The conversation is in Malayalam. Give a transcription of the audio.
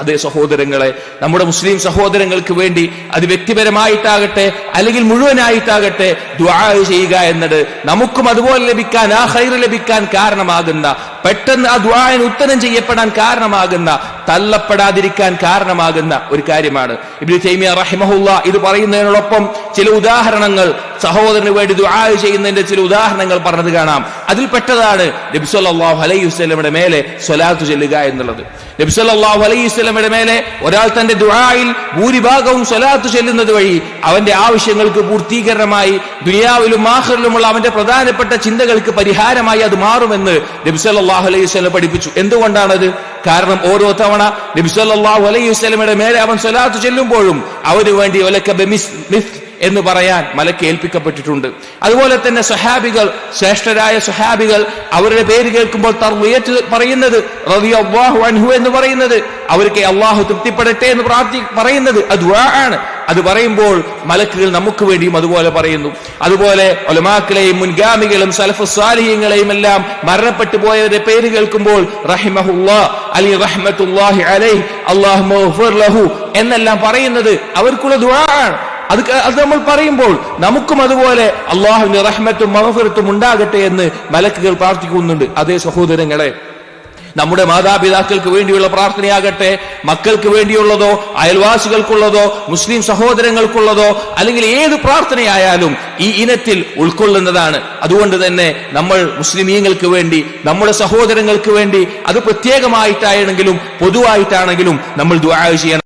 അതേ സഹോദരങ്ങളെ, നമ്മുടെ മുസ്ലിം സഹോദരങ്ങൾക്ക് വേണ്ടി അത് വ്യക്തിപരമായിട്ടാകട്ടെ അല്ലെങ്കിൽ മുഴുവനായിട്ടാകട്ടെ ദുആ ചെയ്യുക എന്നത് നമുക്കും അതുപോലെ ലഭിക്കാൻ, ആ ഖൈർ ലഭിക്കാൻ കാരണമാകുന്ന, പെട്ടെന്ന് ആ ദുആന് ഉത്തരം ചെയ്യപ്പെടാൻ കാരണമാകുന്ന, തള്ളപ്പെടാതിരിക്കാൻ കാരണമാകുന്ന ഒരു കാര്യമാണ്. ഇബ്നു തൈമിയ്യ റഹിമഹുല്ലാ ഇത് പറയുന്നതിനോടൊപ്പം ചില ഉദാഹരണങ്ങൾ, സഹോദരന് വേണ്ടി ദുആ ചെയ്യുന്നതിന്റെ ചില ഉദാഹരണങ്ങൾ പറഞ്ഞത് കാണാം. അതിൽപ്പെട്ടതാണ് നബി സല്ലല്ലാഹു അലൈഹി വസല്ലമയുടെ മേലെ സ്വലാത്ത് ചൊല്ലുക എന്നുള്ളത്. നബി സല്ലല്ലാഹു അലൈഹി വസല്ലമയുടെ മേലെ ഒരാൾ തന്റെ ദുആയിൽ ഭൂരിഭാഗവും സ്വലാത്ത് ചൊല്ലുന്നത് വഴി അവന്റെ ആവശ്യങ്ങൾക്ക് പൂർത്തീകരണമായി, ദുനിയാവിലും ആഖിറത്തിലുമുള്ള അവന്റെ പ്രധാനപ്പെട്ട ചിന്തകൾക്ക് പരിഹാരമായി അത് മാറുമെന്ന് നബി സല്ലല്ലാഹു അലൈഹി വസല്ലം പഠിപ്പിച്ചു. എന്തുകൊണ്ടാണത്? കാരണം ഓരോ തവണ നബി സല്ലല്ലാഹു അലൈഹി വസല്ലമയുടെ മേലെ അവൻ സ്വലാത്ത് ചൊല്ലുമ്പോഴും അവന് വേണ്ടി എന്ന് പറയാൻ മലക്ക് ഏൽപ്പിക്കപ്പെട്ടിട്ടുണ്ട്. അതുപോലെ തന്നെ സ്വഹാബികൾ, ശ്രേഷ്ഠരായ സ്വഹാബികൾ അവരുടെ പേര് കേൾക്കുമ്പോൾ തർളിയത്ത് പറയുന്നത്, റളിയല്ലാഹു അൻഹു എന്ന് പറയുന്നത്, അവർക്ക് അള്ളാഹു തൃപ്തിപ്പെടട്ടെ എന്ന് പറയുന്നത് ദുആ ആണ്. അത് പറയുമ്പോൾ മലക്കുകൾ നമുക്ക് വേണ്ടിയും അതുപോലെ പറയുന്നു. അതുപോലെ ഉലമാക്കളെയും മുൻഗാമികളും സലഫുസ് സാലിഹീങ്ങളെയും എല്ലാം മരണപ്പെട്ടു പോയവരുടെ പേര് കേൾക്കുമ്പോൾ റഹിമഹുല്ലാഹ് അലി റഹ്മത്തുല്ലാഹി അലൈഹി അല്ലാഹുമ്മ ഗ്ഫിർ ലഹു എന്നെല്ലാം പറയുന്നത് അവർക്കുള്ള ദുആ ആണ്. അത് നമ്മൾ പറയുമ്പോൾ നമുക്കും അതുപോലെ അള്ളാഹുവിന്റെ റഹ്മത്തും മഗ്ഫിറത്തും ഉണ്ടാകട്ടെ എന്ന് മലക്കുകൾ പ്രാർത്ഥിക്കുന്നുണ്ട്. അതേ സഹോദരങ്ങളെ, നമ്മുടെ മാതാപിതാക്കൾക്ക് വേണ്ടിയുള്ള പ്രാർത്ഥനയാകട്ടെ, മക്കൾക്ക് വേണ്ടിയുള്ളതോ അയൽവാസികൾക്കുള്ളതോ മുസ്ലിം സഹോദരങ്ങൾക്കുള്ളതോ അല്ലെങ്കിൽ ഏത് പ്രാർത്ഥനയായാലും ഈ ഇനത്തിൽ ഉൾക്കൊള്ളുന്നതാണ്. അതുകൊണ്ട് തന്നെ നമ്മൾ മുസ്ലിമീങ്ങൾക്ക് വേണ്ടി, നമ്മുടെ സഹോദരങ്ങൾക്ക് വേണ്ടി, അത് പ്രത്യേകമായിട്ടാണെങ്കിലും പൊതുവായിട്ടാണെങ്കിലും നമ്മൾ ദുആ ചെയ്യണം.